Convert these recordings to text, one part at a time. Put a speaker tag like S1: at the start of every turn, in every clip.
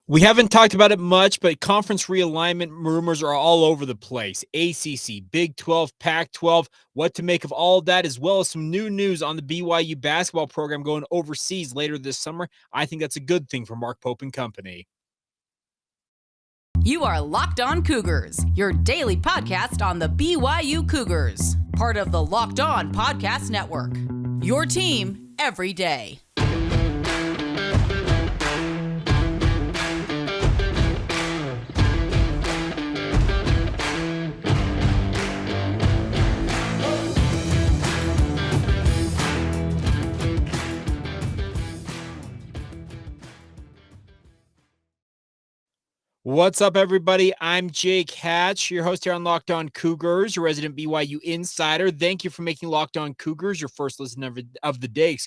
S1: We haven't talked about it much, but conference realignment rumors are all over the place. ACC, Big 12, Pac-12, what to make of all of that, as well as some new news on the BYU basketball program going overseas later this summer. I think that's a good thing for Mark Pope and company.
S2: You are Locked On Cougars, your daily podcast on the BYU Cougars, part of the Locked On Podcast Network. Your team every day.
S1: What's up, everybody? I'm Jake Hatch, your host here on Locked On Cougars, your resident BYU insider. Thank you for making Locked On Cougars your first listen of the day,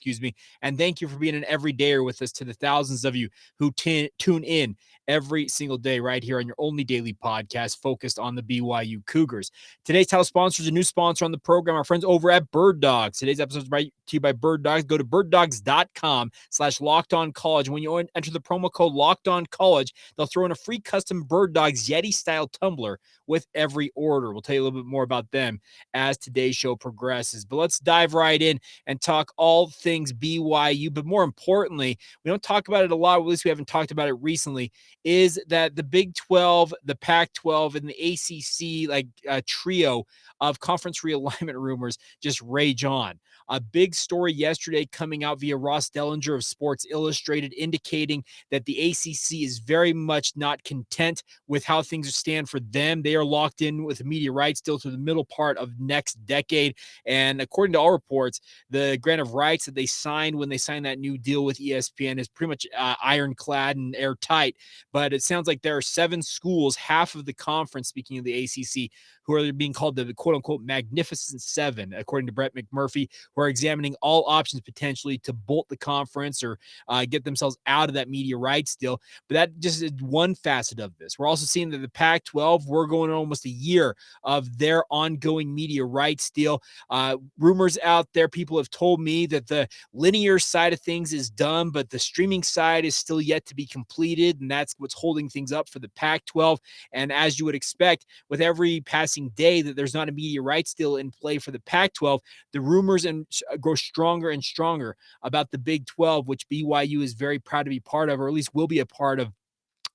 S1: and thank you for being an everydayer with us to the thousands of you who tune in every single day right here on your only daily podcast focused on the BYU Cougars. Today's title sponsor is a new sponsor on the program, our friends over at Bird Dogs. Today's episode is brought to you by Bird Dogs. Go to birddogs.com/LockedOnCollege. When you enter the promo code LockedOnCollege, they'll throw in a free custom Bird Dogs Yeti-style tumbler with every order. We'll tell you a little bit more about them as today's show progresses. But let's dive right in and talk all things BYU. But more importantly, we don't talk about it a lot, at least we haven't talked about it recently, is that the Big 12, the Pac-12, and the ACC trio of conference realignment rumors just rage on. A big story yesterday coming out via Ross Dellinger of Sports Illustrated indicating that the ACC is very much not content with how things stand for them. They are locked in with media rights still to the middle part of next decade. And according to all reports, the grant of rights that they signed when they signed that new deal with ESPN is pretty much ironclad and airtight. But it sounds like there are 7 schools, half of the conference, speaking of the ACC, who are being called the quote-unquote Magnificent Seven, according to Brett McMurphy, who are examining all options potentially to bolt the conference or get themselves out of that media rights deal. But that just is one facet of this. We're also seeing that the Pac-12, we're going on almost a year of their ongoing media rights deal. Rumors out there, people have told me that the linear side of things is done, but the streaming side is still yet to be completed, and that's what's holding things up for the Pac-12. And as you would expect, with every passing day that there's not a media rights deal in play for the Pac-12, the rumors grow stronger and stronger about the Big 12, which BYU is very proud to be part of, or at least will be a part of.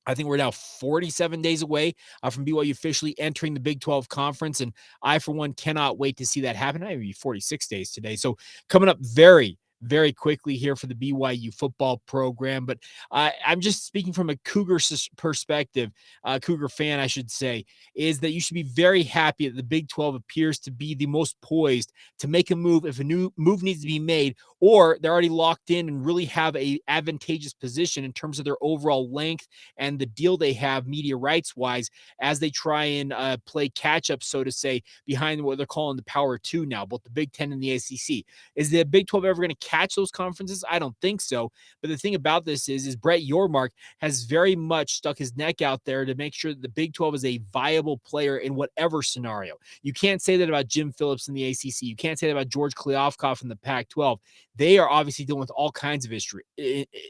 S1: I think we're now 47 days away from BYU officially entering the Big 12 conference, and I, for one, cannot wait to see that happen. I be 46 days today, so coming up very quickly here for the BYU football program. But I'm just speaking from a Cougar perspective, Cougar fan, I should say, is that you should be very happy that the Big 12 appears to be the most poised to make a move if a new move needs to be made, or they're already locked in and really have a advantageous position in terms of their overall length and the deal they have media rights wise as they try and play catch up, so to say, behind what they're calling the Power 2 now, both the Big 10 and the ACC. Is the Big 12 ever going to catch those conferences? I don't think so. But the thing about this is Brett Yormark has very much stuck his neck out there to make sure that the Big 12 is a viable player in whatever scenario. You can't say that about Jim Phillips in the ACC. You can't say that about George Kliavkoff in the Pac-12. They are obviously dealing with all kinds of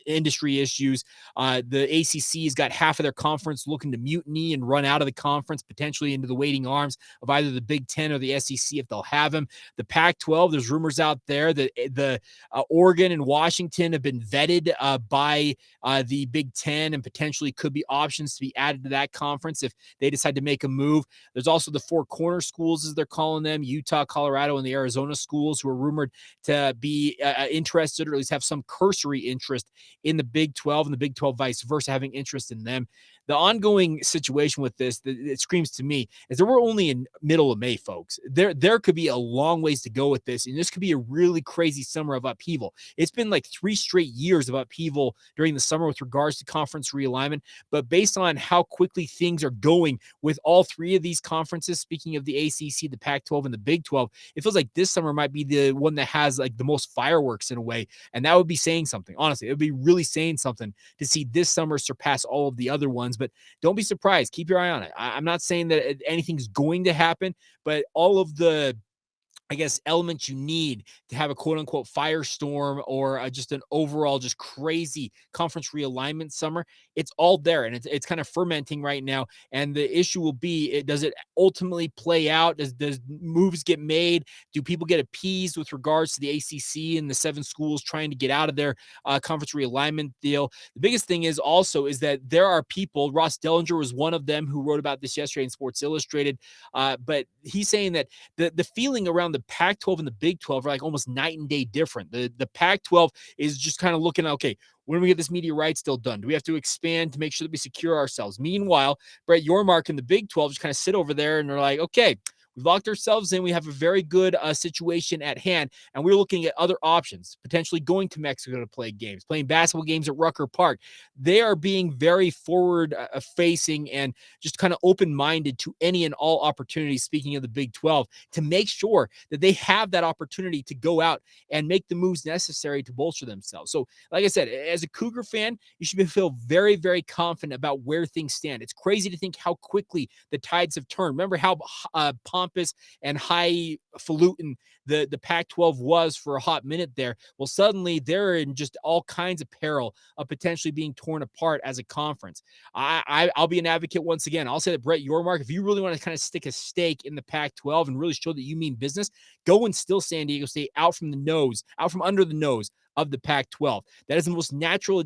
S1: industry issues. The ACC has got half of their conference looking to mutiny and run out of the conference, potentially into the waiting arms of either the Big 10 or the SEC if they'll have him. The Pac-12, there's rumors out there that the Oregon and Washington have been vetted by the Big 10 and potentially could be options to be added to that conference if they decide to make a move. There's also the Four Corner schools, as they're calling them, Utah, Colorado, and the Arizona schools, who are rumored to be interested, or at least have some cursory interest in the Big 12, and the Big 12 vice versa, having interest in them. The ongoing situation with this, it screams to me, is that we're only in middle of May, folks. There could be a long ways to go with this, and this could be a really crazy summer of upheaval. It's been like 3 straight years of upheaval during the summer with regards to conference realignment, but based on how quickly things are going with all 3 of these conferences, speaking of the ACC, the Pac-12, and the Big 12, it feels like this summer might be the one that has like the most fireworks in a way, and that would be saying something. Honestly, it would be really saying something to see this summer surpass all of the other ones. But don't be surprised. Keep your eye on it. I'm not saying that anything's going to happen, but all of the I guess, elements you need to have a quote unquote firestorm or just an overall just crazy conference realignment summer. It's all there and it's kind of fermenting right now. And the issue will be, does it ultimately play out? Does moves get made? Do people get appeased with regards to the ACC and the 7 schools trying to get out of their conference realignment deal? The biggest thing is that there are people, Ross Dellinger was one of them who wrote about this yesterday in Sports Illustrated, but he's saying that the feeling around the Pac-12 and the Big 12 are like almost night and day different. The Pac-12 is just kind of looking at, okay, when do we get this media rights deal done? Do we have to expand to make sure that we secure ourselves? Meanwhile, Brett Yormark and the Big 12 just kind of sit over there and they're like, okay, we've locked ourselves in. We have a very good situation at hand, and we're looking at other options, potentially going to Mexico to play games, playing basketball games at Rucker Park. They are being very forward-facing and just kind of open-minded to any and all opportunities, speaking of the Big 12, to make sure that they have that opportunity to go out and make the moves necessary to bolster themselves. So, like I said, as a Cougar fan, you should feel very, very confident about where things stand. It's crazy to think how quickly the tides have turned. Remember how pompous and highfalutin the Pac-12 was for a hot minute there. Well, suddenly they're in just all kinds of peril of potentially being torn apart as a conference. I'll be an advocate once again. I'll say that Brett Yormark, if you really want to kind of stick a stake in the Pac-12 and really show that you mean business, go and steal San Diego State out from under the nose of the Pac-12. That is the most natural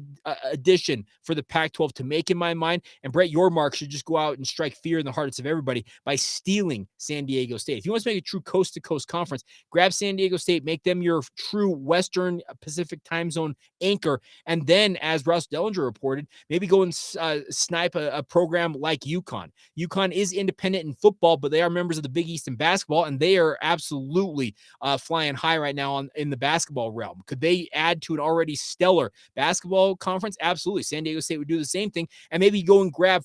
S1: addition for the Pac-12 to make in my mind. And Brett Yormark should just go out and strike fear in the hearts of everybody by stealing San Diego State. If you want to make a true coast-to-coast conference, grab San Diego State, make them your true Western Pacific time zone anchor, and then, as Ross Dellinger reported, maybe go and snipe a program like UConn. UConn is independent in football, but they are members of the Big East in basketball, and they are absolutely flying high right now in the basketball realm. Could they add to an already stellar basketball conference? Absolutely. San Diego State would do the same thing, and maybe go and grab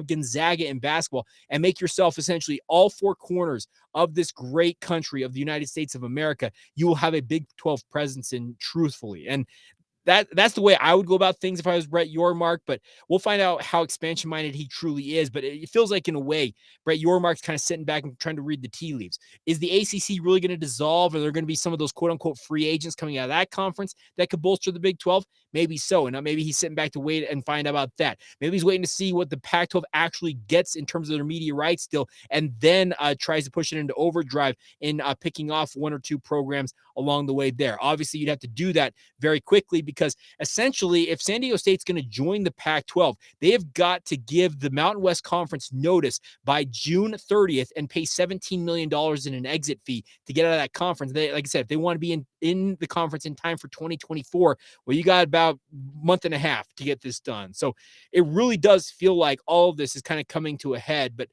S1: Gonzaga in basketball and make yourself essentially all 4 corners of this great country of the United States of America. You will have a Big 12 presence in, truthfully. And that's the way I would go about things if I was Brett Yormark, but we'll find out how expansion-minded he truly is. But it feels like, in a way, Brett Yormark's kind of sitting back and trying to read the tea leaves. Is the ACC really going to dissolve? Are there going to be some of those quote-unquote free agents coming out of that conference that could bolster the Big 12? Maybe so, and maybe he's sitting back to wait and find out about that. Maybe he's waiting to see what the Pac-12 actually gets in terms of their media rights deal, and then tries to push it into overdrive in picking off 1 or 2 programs along the way there. Obviously, you'd have to do that very quickly, because essentially, if San Diego State's going to join the Pac-12, they have got to give the Mountain West Conference notice by June 30th and pay $17 million in an exit fee to get out of that conference. They, like I said, if they want to be in the conference in time for 2024, well, you got about a month and a half to get this done. So it really does feel like all of this is kind of coming to a head. But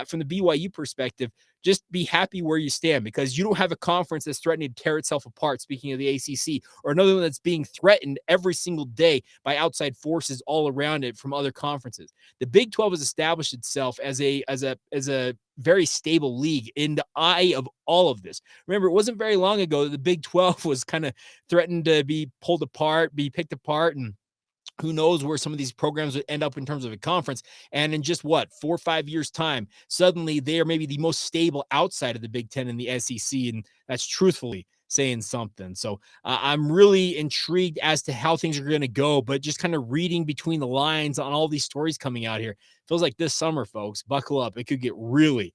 S1: from the BYU perspective, just be happy where you stand, because you don't have a conference that's threatening to tear itself apart, speaking of the ACC, or another one that's being threatened every single day by outside forces all around it from other conferences. The Big 12 has established itself as a very stable league in the eye of all of this. Remember, it wasn't very long ago that the Big 12 was kind of threatened to be pulled apart, be picked apart, and who knows where some of these programs would end up in terms of a conference. And in just 4 or 5 years time, suddenly they are maybe the most stable outside of the Big 10 and the SEC. And that's truthfully saying something. So I'm really intrigued as to how things are going to go, but just kind of reading between the lines on all these stories coming out here, feels like this summer, folks, buckle up. It could get really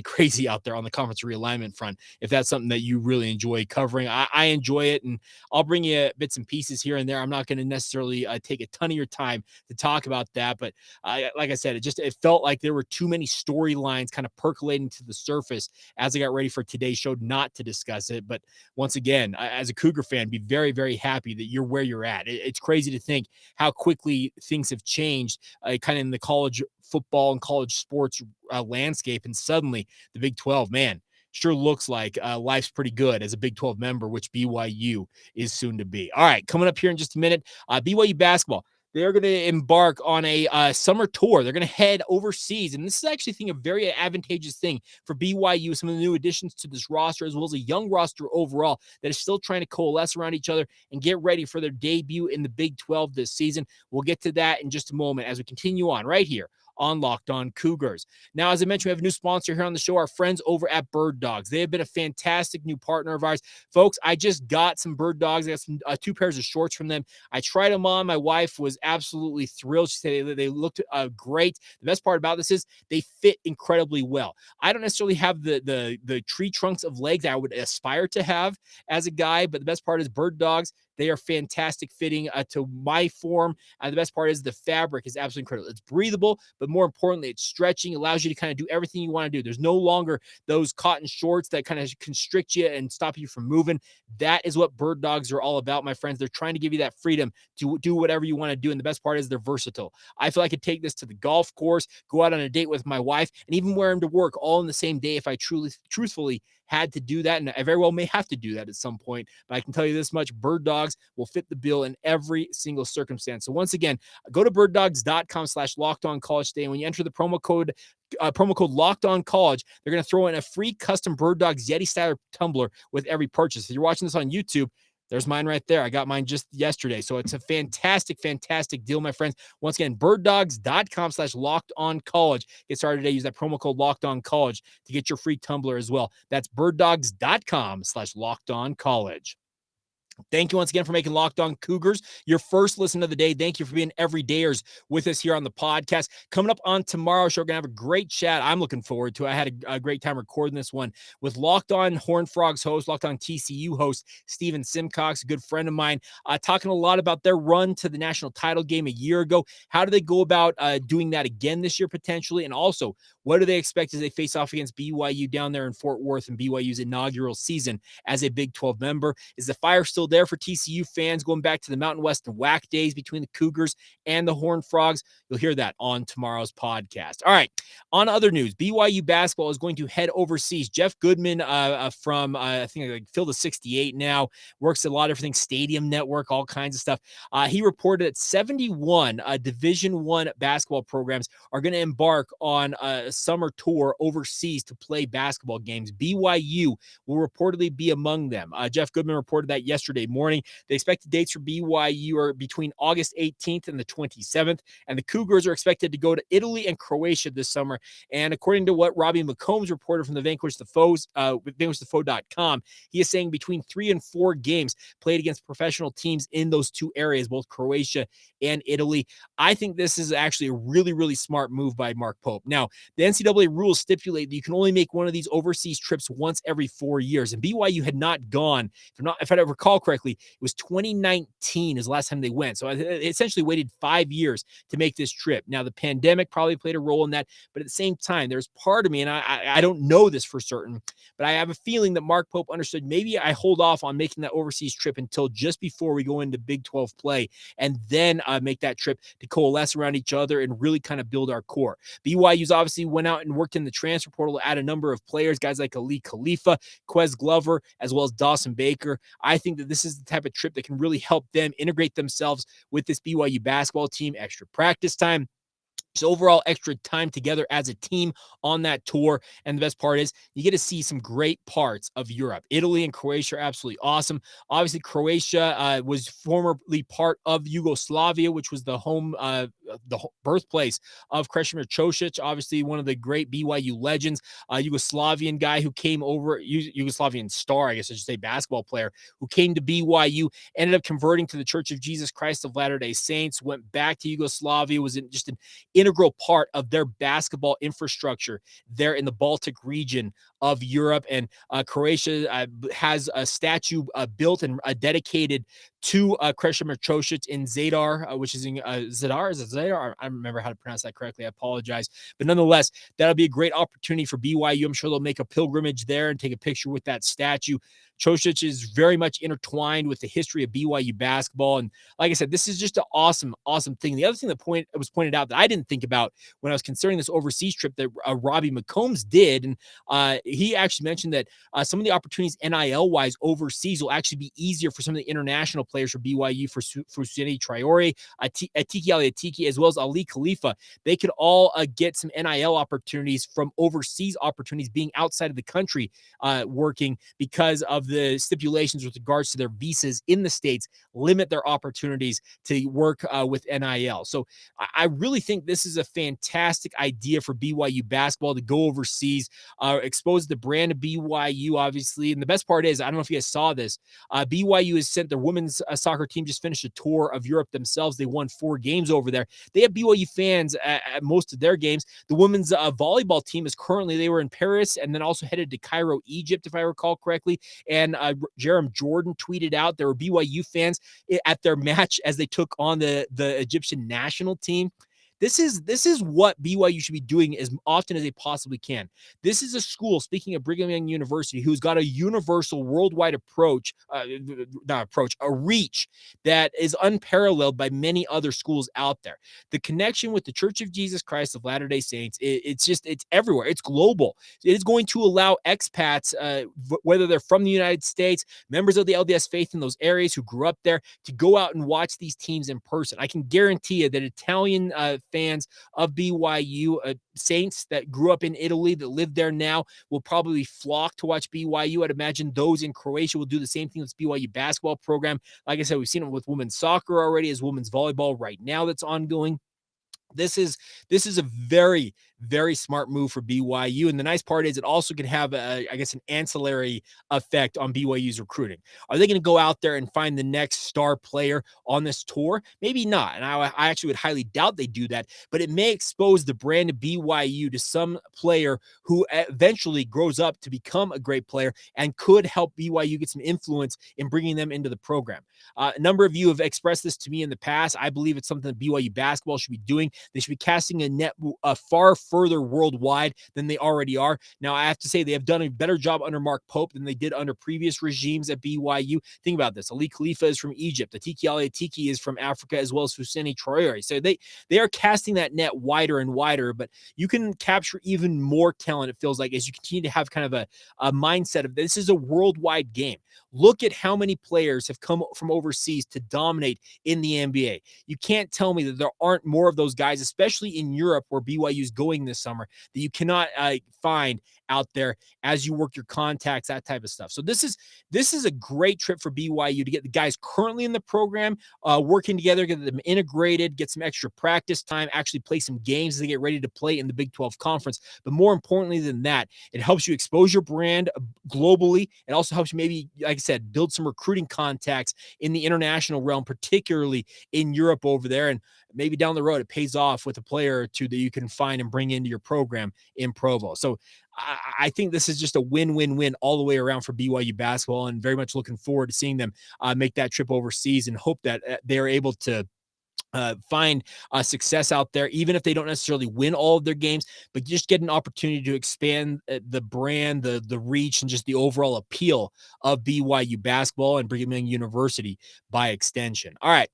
S1: crazy out there on the conference realignment front, if that's something that you really enjoy covering. I enjoy it, and I'll bring you bits and pieces here and there. I'm not going to necessarily take a ton of your time to talk about that, but like I said, it felt like there were too many storylines kind of percolating to the surface as I got ready for today's show not to discuss it. But once again, as a Cougar fan, be very, very happy that you're where you're at. It's crazy to think how quickly things have changed kind of in the college football and college sports landscape, and suddenly the Big 12, man, sure looks like life's pretty good as a Big 12 member, which BYU is soon to be. All right, coming up here in just a minute, BYU basketball. they're going to embark on a summer tour. They're going to head overseas. And this is actually, I think, a very advantageous thing for BYU, some of the new additions to this roster, as well as a young roster overall that is still trying to coalesce around each other and get ready for their debut in the Big 12 this season. We'll get to that in just a moment as we continue on right here on Locked On Cougars. Now, as I mentioned, we have a new sponsor here on the show, our friends over at Bird Dogs. They have been a fantastic new partner of ours. Folks, I just got some Bird Dogs. I got some 2 pairs of shorts from them. I tried them on. My wife was absolutely thrilled. She said they looked great. The best part about this is they fit incredibly well. I don't necessarily have the tree trunks of legs I would aspire to have as a guy, but the best part is Bird Dogs. They are fantastic fitting to my form. The best part is the fabric is absolutely incredible. It's breathable, but more importantly, it's stretching, allows you to kind of do everything you want to do. There's no longer those cotton shorts that kind of constrict you and stop you from moving. That is what Bird Dogs are all about, my friends. They're trying to give you that freedom to do whatever you want to do. And the best part is they're versatile. I feel I could take this to the golf course, go out on a date with my wife, and even wear them to work all in the same day if I truthfully had to do that. And I very well may have to do that at some point, but I can tell you this much: Bird Dogs will fit the bill in every single circumstance. So once again, go to birddogs.com/lockedoncollege today. And when you enter the promo code Locked On College, they're going to throw in a free custom Bird Dogs Yeti style tumbler with every purchase. If you're watching this on YouTube, there's mine right there. I got mine just yesterday. So it's a fantastic, fantastic deal, my friends. Once again, birddogs.com/lockedoncollege. Get started today. Use that promo code LockedOnCollege to get your free tumbler as well. That's birddogs.com/lockedoncollege. Thank you once again for making Locked On Cougars your first listen of the day. Thank you for being everydayers with us here on the podcast. Coming up on tomorrow's show, we're going to have a great chat. I'm looking forward to it. I had a great time recording this one with Locked On Horned Frogs host, Locked On TCU host, Steven Simcox, a good friend of mine, talking a lot about their run to the national title game a year ago. How do they go about doing that again this year potentially? And also, what do they expect as they face off against BYU down there in Fort Worth in BYU's inaugural season as a Big 12 member? Is the fire still there for TCU fans going back to the Mountain West and WAC days between the Cougars and the Horned Frogs? You'll hear that on tomorrow's podcast. All right, on other news, BYU basketball is going to head overseas. Jeff Goodman from, I think, like Field of 68 now, works at a lot of everything, Stadium Network, all kinds of stuff. He reported that 71 Division I basketball programs are going to embark on a summer tour overseas to play basketball games. BYU will reportedly be among them. Jeff Goodman reported that yesterday morning. The expected dates for BYU are between August 18th and the 27th, and the Cougars are expected to go to Italy and Croatia this summer. And according to what Robbie McCombs reported from the vanquishthefoe.com, he is saying between 3 and 4 games played against professional teams in those 2 areas, both Croatia and Italy. I think this is actually a really, really smart move by Mark Pope. Now, the NCAA rules stipulate that you can only make one of these overseas trips once every 4 years, and BYU had not gone, if I recall correctly, it was 2019 is the last time they went. So they essentially waited 5 years to make this trip. Now, the pandemic probably played a role in that, but at the same time, there's part of me, and I don't know this for certain, but I have a feeling that Mark Pope understood maybe I hold off on making that overseas trip until just before we go into Big 12 play, and then make that trip to coalesce around each other and really kind of build our core. BYU's obviously went out and worked in the transfer portal to add a number of players, guys like Ali Khalifa, Quez Glover, as well as Dawson Baker. I think that this is the type of trip that can really help them integrate themselves with this BYU basketball team, extra practice time. So overall, extra time together as a team on that tour. And the best part is you get to see some great parts of Europe. Italy and Croatia are absolutely awesome. Obviously, Croatia was formerly part of Yugoslavia, which was the home, the birthplace of Krešimir Ćosić, obviously one of the great BYU legends, Yugoslavian guy who came over, Yugoslavian star, I guess I should say, basketball player, who came to BYU, ended up converting to the Church of Jesus Christ of Latter-day Saints, went back to Yugoslavia, was just an integral part of their basketball infrastructure there in the Baltic region of Europe. And Croatia has a statue built and dedicated to Krešimir Ćosić in Zadar, which is in Zadar. Is it Zadar? I don't remember how to pronounce that correctly. I apologize. But nonetheless, that'll be a great opportunity for BYU. I'm sure they'll make a pilgrimage there and take a picture with that statue. Ćosić is very much intertwined with the history of BYU basketball. And like I said, this is just an awesome, awesome thing. The other thing that was pointed out that I didn't think about when I was considering this overseas trip that Robbie McCombs did, and he actually mentioned that some of the opportunities NIL-wise overseas will actually be easier for some of the international players for BYU, for Fousseyni Traore, Atiki Atiki, as well as Ali Khalifa. They could all get some NIL opportunities from overseas opportunities being outside of the country working, because of the stipulations with regards to their visas in the States limit their opportunities to work with NIL. So I really think this is a fantastic idea for BYU basketball to go overseas, expose the brand of BYU, obviously. And the best part is, I don't know if you guys saw this, BYU has sent their women's soccer team, just finished a tour of Europe themselves. They won 4 games over there. They have BYU fans at most of their games. The women's volleyball team is currently, they were in Paris and then also headed to Cairo, Egypt, if I recall correctly. And Jerem Jordan tweeted out there were BYU fans at their match as they took on the Egyptian national team. This is what BYU should be doing as often as they possibly can. This is a school, speaking of Brigham Young University, who's got a universal worldwide approach, a reach that is unparalleled by many other schools out there. The connection with the Church of Jesus Christ of Latter-day Saints, it's everywhere. It's global. It is going to allow expats, whether they're from the United States, members of the LDS faith in those areas who grew up there, to go out and watch these teams in person. I can guarantee you that Italian fans of BYU, Saints that grew up in Italy, that live there now, will probably flock to watch BYU. I'd imagine those in Croatia will do the same thing with BYU basketball program. Like I said, we've seen it with women's soccer already, as women's volleyball right now that's ongoing. This is a very, very smart move for BYU. And the nice part is it also could have, an ancillary effect on BYU's recruiting. Are they going to go out there and find the next star player on this tour? Maybe not. And I actually would highly doubt they do that. But it may expose the brand of BYU to some player who eventually grows up to become a great player and could help BYU get some influence in bringing them into the program. A number of you have expressed this to me in the past. I believe it's something that BYU basketball should be doing. They should be casting a net far further worldwide than they already are. Now, I have to say they have done a better job under Mark Pope than they did under previous regimes at BYU. Think about this. Ali Khalifa is from Egypt. Atiki Atiki is from Africa, as well as Fousseyni Traore. So they are casting that net wider and wider, but you can capture even more talent, it feels like, as you continue to have kind of a mindset of this is a worldwide game. Look at how many players have come from overseas to dominate in the NBA. You can't tell me that there aren't more of those guys, especially in Europe where BYU is going this summer, that you cannot find out there as you work your contacts, that type of stuff. So this is a great trip for BYU to get the guys currently in the program working together, get them integrated, get some extra practice time, actually play some games as they get ready to play in the Big 12 Conference. But more importantly than that, it helps you expose your brand globally. It also helps you maybe, like I said, build some recruiting contacts in the international realm, particularly in Europe over there. And maybe down the road, it pays off with a player or two that you can find and bring into your program in Provo. So I think this is just a win-win-win all the way around for BYU basketball, and very much looking forward to seeing them make that trip overseas, and hope that they are able to find success out there, even if they don't necessarily win all of their games, but just get an opportunity to expand the brand, the reach, and just the overall appeal of BYU basketball and Brigham Young University by extension. All right,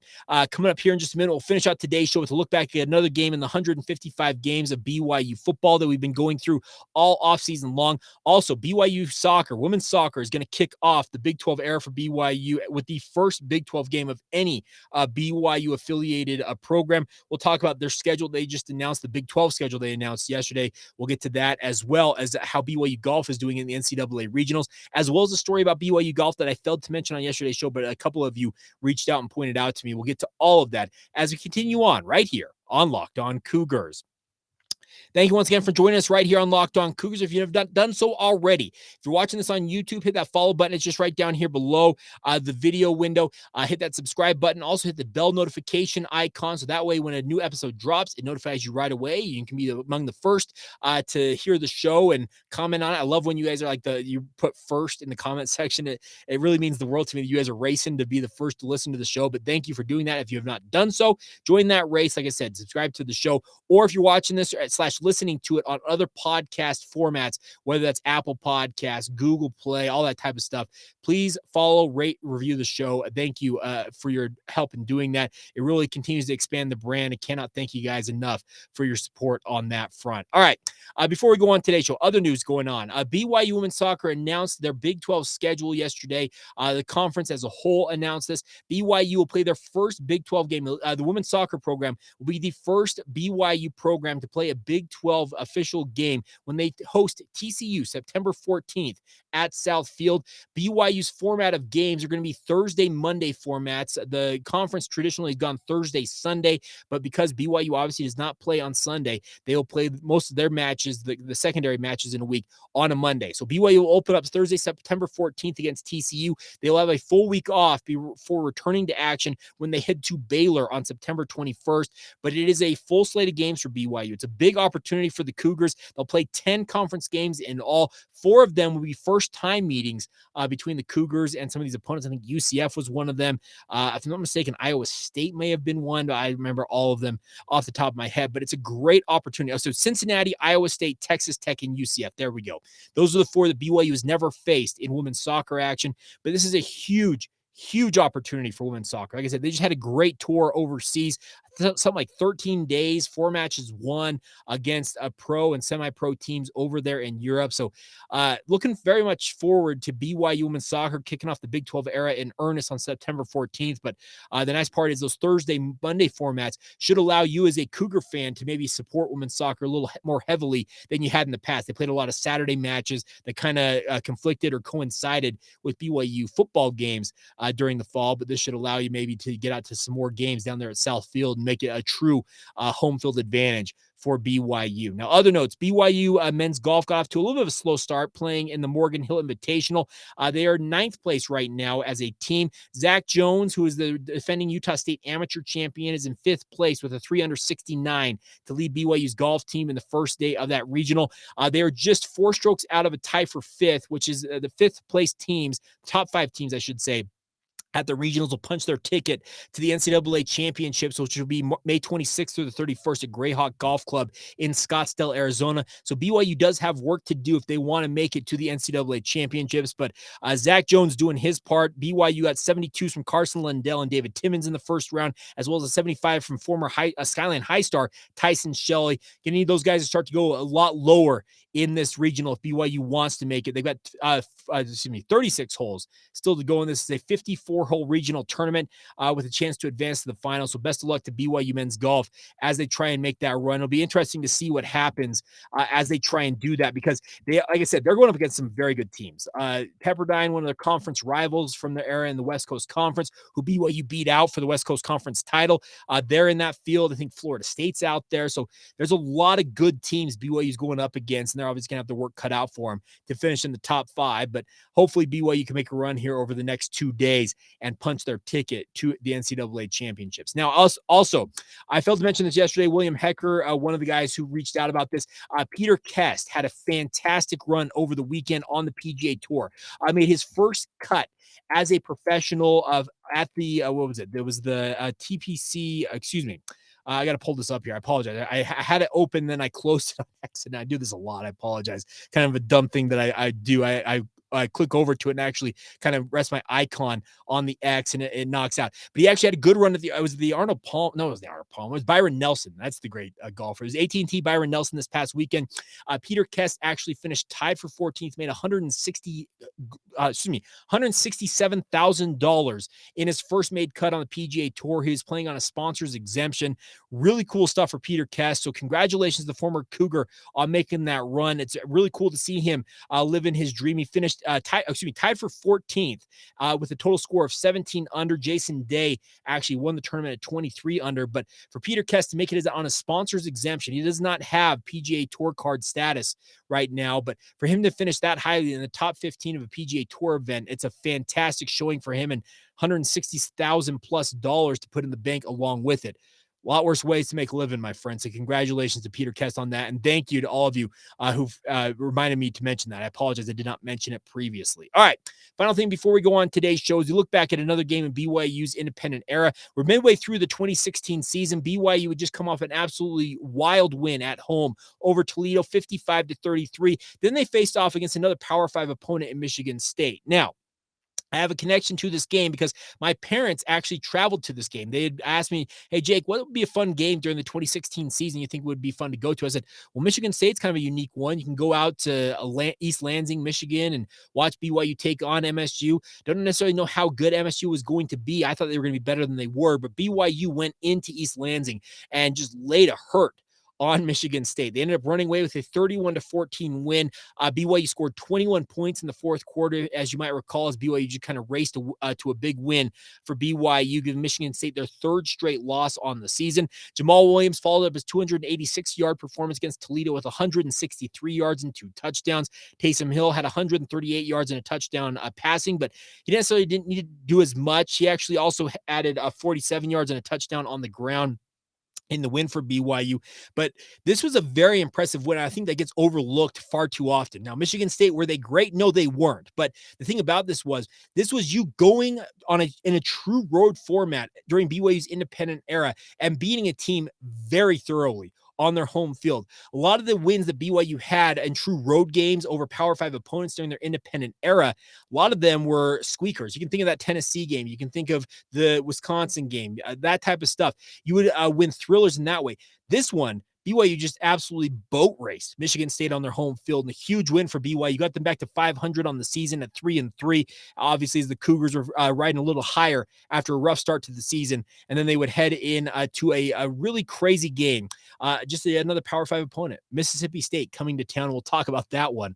S1: coming up here in just a minute, we'll finish out today's show with a look back at another game in the 155 games of BYU football that we've been going through all offseason long. Also, BYU soccer, women's soccer, is going to kick off the Big 12 era for BYU with the first Big 12 game of any BYU affiliated a program. We'll talk about their schedule. They just announced the Big 12 schedule they announced yesterday. We'll get to that, as well as how BYU golf is doing in the NCAA Regionals, as well as a story about BYU golf that I failed to mention on yesterday's show, but a couple of you reached out and pointed out to me. We'll get to all of that as we continue on right here on Locked On Cougars. Thank you once again for joining us right here on Locked On Cougars. If you have done so already, if you're watching this on YouTube, hit that follow button. It's just right down here below the video window. Hit that subscribe button. Also hit the bell notification icon, so that way when a new episode drops, it notifies you right away. You can be among the first to hear the show and comment on it. I love when you guys are you put first in the comment section. It really means the world to me that you guys are racing to be the first to listen to the show, but thank you for doing that. If you have not done so, join that race. Like I said, subscribe to the show, or if you're watching this listening to it on other podcast formats, whether that's Apple Podcasts, Google Play, all that type of stuff. Please follow, rate, review the show. Thank you for your help in doing that. It really continues to expand the brand. I cannot thank you guys enough for your support on that front. All right. Before we go on today's show, other news going on. BYU Women's Soccer announced their Big 12 schedule yesterday. The conference as a whole announced this. BYU will play their first Big 12 game. The women's soccer program will be the first BYU program to play a Big 12 official game when they host TCU September 14th at South Field. BYU's format of games are going to be Thursday, Monday formats. The conference traditionally has gone Thursday, Sunday, but because BYU obviously does not play on Sunday, they will play most of their matches, the secondary matches in a week, on a Monday. So BYU will open up Thursday, September 14th against TCU. They'll have a full week off before returning to action when they head to Baylor on September 21st. But it is a full slate of games for BYU. It's a big opportunity for the Cougars. They'll play 10 conference games in all. 4 of them will be first-time meetings between the Cougars and some of these opponents. I think UCF was one of them. If I'm not mistaken, Iowa State may have been one, but I remember all of them off the top of my head. But it's a great opportunity. So Cincinnati, Iowa State, Texas Tech, and UCF. There we go. Those are the 4 that BYU has never faced in women's soccer action. But this is a huge opportunity for women's soccer. Like I said, they just had a great tour overseas, something like 13 days, 4 matches won against pro and semi-pro teams over there in Europe. So looking very much forward to BYU women's soccer kicking off the Big 12 era in earnest on September 14th. But the nice part is those Thursday, Monday formats should allow you as a Cougar fan to maybe support women's soccer a little more heavily than you had in the past. They played a lot of Saturday matches that kind of conflicted or coincided with BYU football games during the fall, but this should allow you maybe to get out to some more games down there at South Field and make it a true home field advantage for BYU. Now, other notes, BYU Men's Golf got off to a little bit of a slow start playing in the Morgan Hill Invitational. They are 9th place right now as a team. Zach Jones, who is the defending Utah State amateur champion, is in 5th place with a 3 under 69 to lead BYU's golf team in the first day of that regional. They are just 4 strokes out of a tie for 5th, which is the 5th place teams, top 5 teams, I should say, at the regionals will punch their ticket to the NCAA championships, which will be May 26th through the 31st at Greyhawk Golf Club in Scottsdale, Arizona. So BYU does have work to do if they want to make it to the NCAA championships, but Zach Jones doing his part. BYU got 72s from Carson Lundell and David Timmons in the first round, as well as a 75 from former Skyline High star Tyson Shelley. You need those guys to start to go a lot lower in this regional if BYU wants to make it. They've got 36 holes still to go in this. Is a 54-hole regional tournament with a chance to advance to the final. So best of luck to BYU Men's Golf as they try and make that run. It'll be interesting to see what happens as they try and do that, because they, like I said, they're going up against some very good teams. Pepperdine, one of their conference rivals from their era in the West Coast Conference, who BYU beat out for the West Coast Conference title. They're in that field. I think Florida State's out there. So there's a lot of good teams BYU's going up against, and they're obviously going to have the work cut out for them to finish in the top 5. But hopefully BYU can make a run here over the next 2 days and punch their ticket to the NCAA championships. Now, also, I failed to mention this yesterday. William Hecker, one of the guys who reached out about this, Peter Kuest had a fantastic run over the weekend on the PGA Tour. Made his first cut as a professional at the what was it? There was the TPC. Excuse me. I got to pull this up here. I apologize. I had it open, then I closed it on accident. I do this a lot. I apologize. Kind of a dumb thing that I do. I click over to it and actually kind of rest my icon on the X, and it knocks out. But he actually had a good run at the Arnold Palmer. No, it was the Arnold Palmer. It was Byron Nelson. That's the great golfer. It was AT&T Byron Nelson this past weekend. Peter Kuest actually finished tied for 14th, made $167,000 in his first made cut on the PGA Tour. He was playing on a sponsor's exemption. Really cool stuff for Peter Kuest. So congratulations to the former Cougar on making that run. It's really cool to see him living his dream. He finished tied for 14th with a total score of 17 under. Jason Day actually won the tournament at 23 under. But for Peter Kuest to make it on a sponsor's exemption, he does not have PGA Tour card status right now. But for him to finish that highly in the top 15 of a PGA Tour event, it's a fantastic showing for him, and $160,000+ to put in the bank along with it. A lot worse ways to make a living, my friend. So congratulations to Peter Kuest on that. And thank you to all of you who've reminded me to mention that. I apologize. I did not mention it previously. All right. Final thing before we go on today's show is you look back at another game in BYU's independent era. We're midway through the 2016 season. BYU would just come off an absolutely wild win at home over Toledo, 55-33. Then they faced off against another Power 5 opponent in Michigan State. Now, I have a connection to this game because my parents actually traveled to this game. They had asked me, hey, Jake, what would be a fun game during the 2016 season you think would be fun to go to? I said, well, Michigan State's kind of a unique one. You can go out to East Lansing, Michigan, and watch BYU take on MSU. Don't necessarily know how good MSU was going to be. I thought they were going to be better than they were, but BYU went into East Lansing and just laid a hurt on Michigan State. They ended up running away with a 31-14 win. BYU scored 21 points in the fourth quarter, as you might recall, as BYU just kind of raced to a big win for BYU, giving Michigan State their third straight loss on the season. Jamal Williams followed up his 286-yard performance against Toledo with 163 yards and 2 touchdowns. Taysom Hill had 138 yards and a touchdown passing, but he necessarily didn't need to do as much. He actually also added 47 yards and a touchdown on the ground in the win for BYU. But this was a very impressive win. I think that gets overlooked far too often. Now, Michigan State, were they great? No, they weren't. But the thing about this was you going in a true road format during BYU's independent era and beating a team very thoroughly on their home field. A lot of the wins that BYU had in true road games over Power 5 opponents during their independent era, a lot of them were squeakers. You can think of that Tennessee game. You can think of the Wisconsin game, that type of stuff. You would win thrillers in that way. This one, BYU just absolutely boat raced Michigan State on their home field, and a huge win for BYU. Got them back to 500 on the season at 3-3. Obviously, as the Cougars were riding a little higher after a rough start to the season, and then they would head in to a really crazy game. Just another Power 5 opponent, Mississippi State, coming to town. We'll talk about that one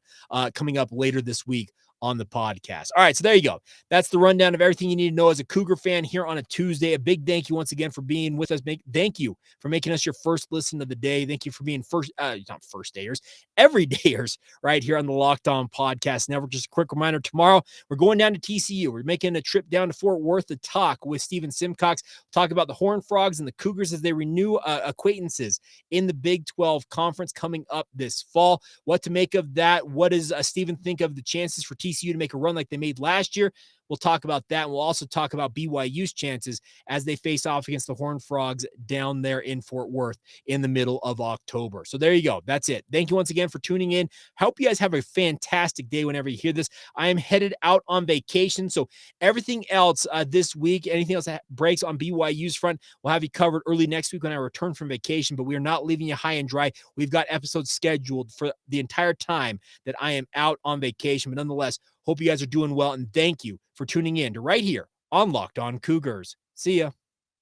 S1: coming up later this week on the podcast. All right, so there you go. That's the rundown of everything you need to know as a Cougar fan here on a Tuesday. A big thank you once again for being with us. Thank you for making us your first listen of the day. Thank you for being not first dayers, every dayers right here on the Locked On Podcast Network. Just a quick reminder, tomorrow we're going down to TCU. We're making a trip down to Fort Worth to talk with Stephen Simcox, talk about the Horned Frogs and the Cougars as they renew acquaintances in the Big 12 Conference coming up this fall. What to make of that? What does Stephen think of the chances for TCU to make a run like they made last year? We'll talk about that. And we'll also talk about BYU's chances as they face off against the Horned Frogs down there in Fort Worth in the middle of October. So there you go. That's it. Thank you once again for tuning in. Hope you guys have a fantastic day whenever you hear this. I am headed out on vacation. So everything else this week, anything else that breaks on BYU's front, we'll have you covered early next week when I return from vacation. But we are not leaving you high and dry. We've got episodes scheduled for the entire time that I am out on vacation. But nonetheless, hope you guys are doing well. And thank you for tuning in to right here on Locked On Cougars. See ya.